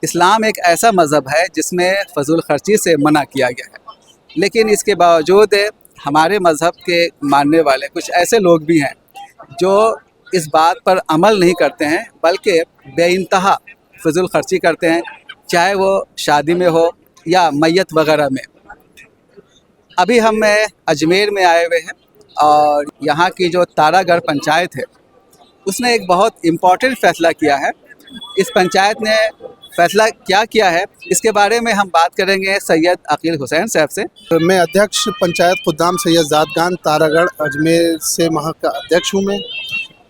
इस्लाम एक ऐसा मज़हब है जिसमें फ़ज़ूल ख़र्ची से मना किया गया है, लेकिन इसके बावजूद हमारे मज़हब के मानने वाले कुछ ऐसे लोग भी हैं जो इस बात पर अमल नहीं करते हैं, बल्कि बेइंतहा फ़ज़ूल ख़र्ची करते हैं, चाहे वो शादी में हो या मैयत वगैरह में। अभी हम अजमेर में आए हुए हैं और यहाँ की जो तारागढ़ पंचायत है उसने एक बहुत इम्पॉर्टेंट फ़ैसला किया है। इस पंचायत ने फ़ैसला क्या किया है, इसके बारे में हम बात करेंगे सैयद अकील हुसैन साहब से। मैं अध्यक्ष पंचायत खुद्दाम सैयद ज़ादगान तारागढ़ अजमेर से वहाँ का अध्यक्ष हूँ मैं।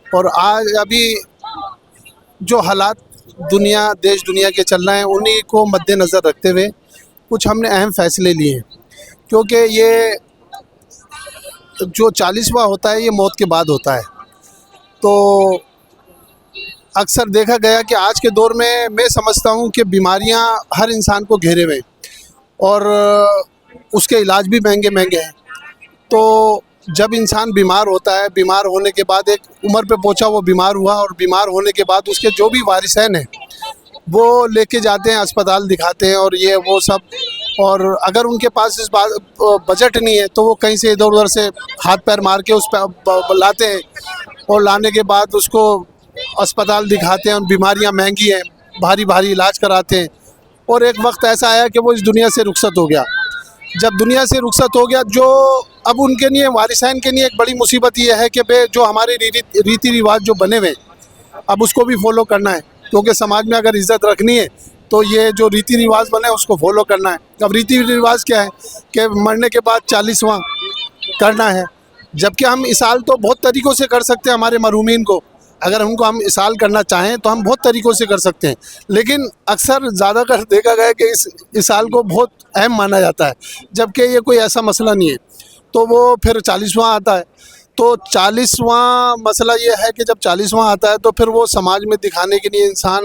और आज अभी जो हालात देश दुनिया के चल रहे हैं उन्हीं को मद्देनज़र रखते हुए कुछ हमने अहम फ़ैसले लिए हैं, क्योंकि ये जो 40वां होता है ये मौत के बाद होता है। तो अक्सर देखा गया कि आज के दौर में मैं समझता हूँ कि बीमारियाँ हर इंसान को घेरे हुए और उसके इलाज भी महंगे महंगे हैं। तो जब इंसान बीमार होता है, बीमार होने के बाद एक उम्र पे पहुँचा, वो बीमार हुआ और बीमार होने के बाद उसके जो भी वारिसैन हैं वो लेके जाते हैं अस्पताल, दिखाते हैं और ये वो सब। और अगर उनके पास इस बात बजट नहीं है तो वो कहीं से इधर उधर से हाथ पैर मार के उस पर लाते हैं और लाने के बाद उसको अस्पताल दिखाते हैं और बीमारियां महंगी हैं, भारी भारी इलाज कराते हैं। और एक वक्त ऐसा आया कि वो इस दुनिया से रुखसत हो गया। जब दुनिया से रुखसत हो गया, जो अब उनके लिए वारिसैन के लिए एक बड़ी मुसीबत ये है कि जो हमारे रीति रिवाज जो बने हुए अब उसको भी फॉलो करना है, क्योंकि समाज में अगर इज़्ज़त रखनी है तो ये जो रीति रिवाज बने उसको फॉलो करना है। अब रीति रिवाज क्या है कि मरने के बाद 40वां करना है, जबकि हम इसाल तो बहुत तरीक़ों से कर सकते हैं। हमारे मरहूमीन को अगर हमको हम इसाल करना चाहें तो हम बहुत तरीक़ों से कर सकते हैं, लेकिन अक्सर ज़्यादातर देखा गया कि इस इसाल को बहुत अहम माना जाता है, जबकि ये कोई ऐसा मसला नहीं है। तो वो फिर 40वां आता है, तो 40वां मसला ये है कि जब 40वां आता है तो फिर वो समाज में दिखाने के लिए इंसान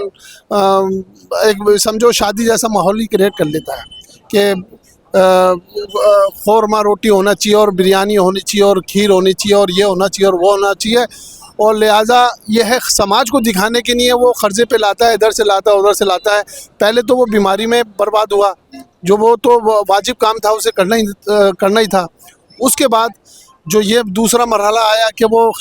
एक समझो शादी जैसा माहौल ही क्रिएट कर लेता है कि ख़ौरमा रोटी होना चाहिए और बिरयानी होनी चाहिए और खीर होनी चाहिए और ये होना चाहिए और वो होना चाहिए। और लिहाजा ये है समाज को दिखाने के लिए वो ख़र्ज़े पे लाता है, इधर से लाता है उधर से लाता है। पहले तो वो बीमारी में बर्बाद हुआ, जो वो तो वाजिब काम था उसे करना ही था। उसके बाद जो ये दूसरा मरहला आया कि वो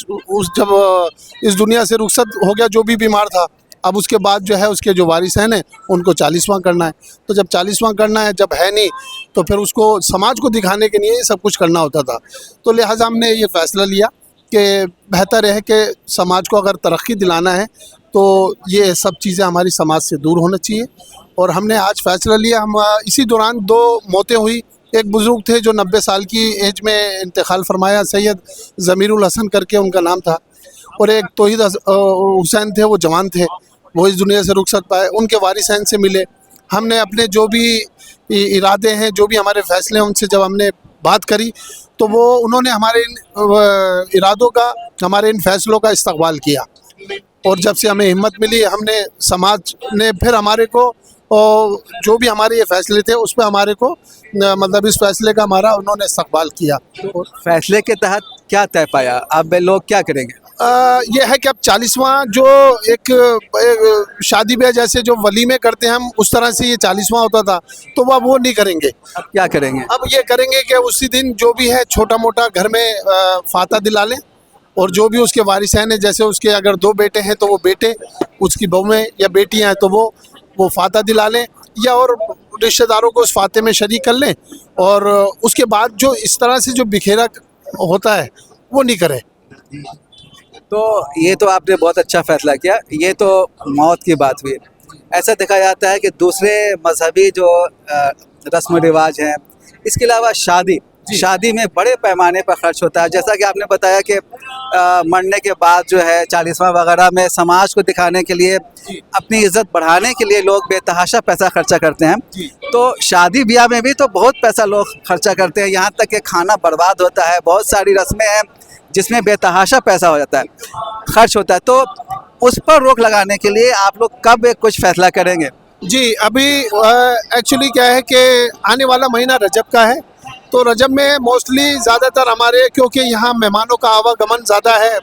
जब इस दुनिया से रुखसत हो गया जो भी बीमार था, अब उसके बाद जो है उसके जो वारिसैन हैं उनको 40वां करना है। तो जब 40वां करना है, जब है नहीं तो फिर उसको समाज को दिखाने के लिए सब कुछ करना होता था। तो लिहाजा हमने ये फ़ैसला लिया कि बेहतर है कि समाज को अगर तरक्की दिलाना है तो ये सब चीज़ें हमारी समाज से दूर होना चाहिए। और हमने आज फ़ैसला लिया। हम इसी दौरान 2 मौतें हुई। एक बुज़ुर्ग थे जो 90 साल की एज में इंतकाल फरमाया, सैयद ज़मीरुल हसन करके उनका नाम था, और एक तौहीद हुसैन थे, वो जवान थे, वो इस दुनिया से रुखसत पाए। उनके वारिसैन से मिले। हमने अपने जो भी इरादे हैं, जो भी हमारे फ़ैसले हैं, उनसे जब हमने बात करी तो वो उन्होंने हमारे इन इरादों का, हमारे इन फ़ैसलों का इस्तक़बाल किया। और जब से हमें हिम्मत मिली, हमने समाज ने फिर हमारे को और जो भी हमारे ये फ़ैसले थे उस पर हमारे को मतलब इस फ़ैसले का हमारा उन्होंने इस्तक़बाल किया। फ़ैसले के तहत क्या तय पाया, अब लोग क्या करेंगे? ये है कि अब 40वां जो एक शादी ब्याह जैसे जो वलीमे करते हैं हम, उस तरह से ये 40वां होता था, तो वो नहीं करेंगे। अब क्या करेंगे? अब ये करेंगे कि उसी दिन जो भी है छोटा मोटा घर में फाता दिला लें, और जो भी उसके वारिसैन हैं, जैसे उसके अगर 2 बेटे हैं तो वो बेटे, उसकी बहुएँ या बेटियाँ हैं तो वो फाता दिला लें, या और रिश्तेदारों को उस फाते में शरीक कर लें। और उसके बाद जो इस तरह से जो बिखेरा होता है वो नहीं करें। तो ये तो आपने बहुत अच्छा फ़ैसला किया। ये तो मौत की बात हुई। ऐसा देखा जाता है कि दूसरे मजहबी जो रस्म रिवाज हैं, इसके अलावा शादी में बड़े पैमाने पर खर्च होता है। जैसा कि आपने बताया कि मरने के बाद जो है 40वां वगैरह में समाज को दिखाने के लिए, अपनी इज़्ज़त बढ़ाने के लिए लोग बेतहाशा पैसा खर्चा करते हैं। तो शादी ब्याह में भी तो बहुत पैसा लोग खर्चा करते हैं, यहाँ तक कि खाना बर्बाद होता है। बहुत सारी रस्में हैं जिसमें बेतहाशा पैसा हो जाता है, खर्च होता है। तो उस पर रोक लगाने के लिए आप लोग कब कुछ फ़ैसला करेंगे? जी, अभी एक्चुअली क्या है कि आने वाला महीना रजब का है, तो रजब में मोस्टली ज़्यादातर हमारे, क्योंकि यहाँ मेहमानों का आवागमन ज़्यादा है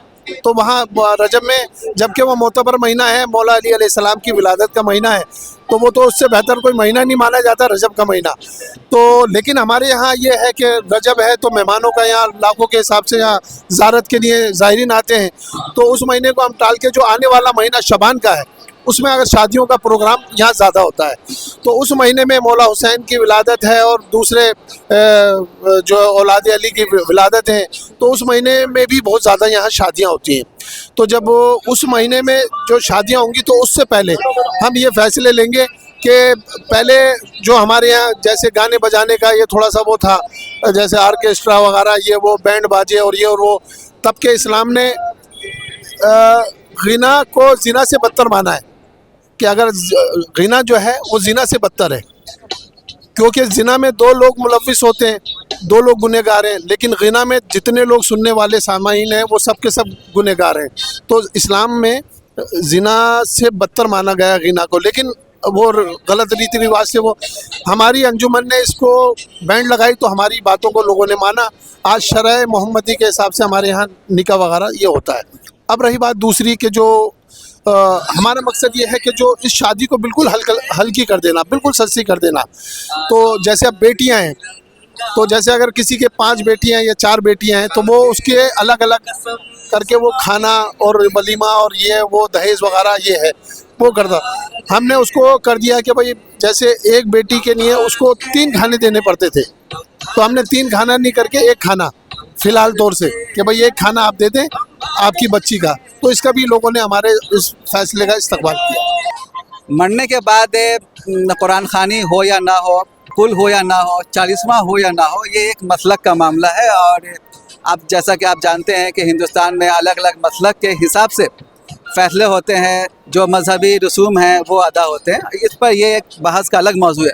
तो वहाँ रजब में, जबकि वो मोतबर महीना है, मौला अली अलैहिस्सलाम की विलादत का महीना है, तो वो तो उससे बेहतर कोई महीना नहीं माना जाता रजब का महीना। तो लेकिन हमारे यहाँ ये है कि रजब है तो मेहमानों का यहाँ लाखों के हिसाब से यहाँ ज़ारत के लिए ज़ायरीन आते हैं, तो उस महीने को हम टाल के जो आने वाला महीना शबान का है उसमें अगर शादियों का प्रोग्राम यहाँ ज़्यादा होता है, तो उस महीने में मौला हुसैन की विलादत है और दूसरे जो औलाद अली की विलादत है, तो उस महीने में भी बहुत ज़्यादा यहाँ शादियाँ होती हैं। तो जब उस महीने में जो शादियाँ होंगी तो उससे पहले हम ये फैसले लेंगे कि पहले जो हमारे यहाँ जैसे गाने बजाने का ये थोड़ा सा वो था, जैसे आर्केस्ट्रा वगैरह ये वो बैंड बाजे और ये और वो, तब के इस्लाम ने गिना को जिना से बदतर माना है कि अगर गिना जो है वो जिना से बदतर है, क्योंकि जिना में दो लोग मुलविस होते हैं, दो लोग गुनहगार हैं, लेकिन गिना में जितने लोग सुनने वाले सामाईन हैं वो सब के सब गुनहगार हैं। तो इस्लाम में जिना से बदतर माना गया गिना को, लेकिन वो गलत रीति रिवाज से वो हमारी अंजुमन ने इसको बैंड लगाई तो हमारी बातों को लोगों ने माना। आज शरह मोहम्मदी के हिसाब से हमारे यहाँ निकाह वगैरह ये होता है। अब रही बात दूसरी कि जो हमारा मकसद ये है कि जो इस शादी को बिल्कुल हल्की कर देना, बिल्कुल सस्ती कर देना। तो जैसे अब बेटियां हैं, तो जैसे अगर किसी के 5 बेटियां हैं या 4 बेटियां हैं तो वो उसके अलग अलग करके वो खाना और वलीमा और ये वो दहेज वगैरह ये है वो कर दो। हमने उसको कर दिया कि भाई जैसे एक बेटी के लिए उसको 3 खाने देने पड़ते थे, तो हमने 3 खाना नहीं करके 1 खाना फिलहाल तौर से कि भाई 1 खाना आप दे दें आपकी बच्ची का। तो इसका भी लोगों ने हमारे इस फैसले का इस्तकबाल किया। मरने के बाद कुरान खानी हो या ना हो, कुल हो या ना हो, 40वां हो या ना हो, ये एक मसलक का मामला है। और अब जैसा कि आप जानते हैं कि हिंदुस्तान में अलग अलग मसलक के हिसाब से फ़ैसले होते हैं, जो मजहबी रसूम हैं वो अदा होते हैं। इस पर ये एक बहस का अलग मौजू है,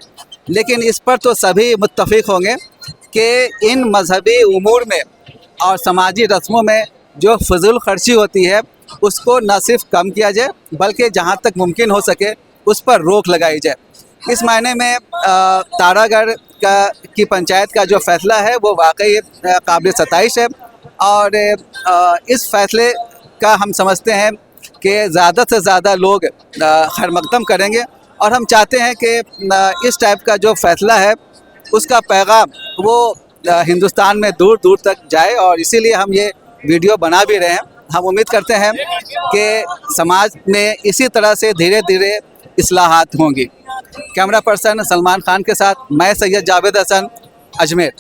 लेकिन इस पर तो सभी मुत्तफ़िक़ होंगे कि इन मजहबी उमूर में और समाजी रस्मों में जो फजूल खर्ची होती है उसको न सिर्फ कम किया जाए बल्कि जहाँ तक मुमकिन हो सके उस पर रोक लगाई जाए। इस मायने में तारागढ़ की पंचायत का जो फ़ैसला है वो वाकई काबिल सताइश है। और इस फ़ैसले का हम समझते हैं कि ज़्यादा से ज़्यादा लोग खैर मकदम करेंगे, और हम चाहते हैं कि इस टाइप का जो फ़ैसला है उसका पैगाम वो हिंदुस्तान में दूर दूर तक जाए, और इसीलिए हम ये वीडियो बना भी रहे हैं। हम उम्मीद करते हैं कि समाज में इसी तरह से धीरे धीरे इस्लाहात होंगी। कैमरा पर्सन सलमान खान के साथ मैं सैयद जावेद हसन, अजमेर।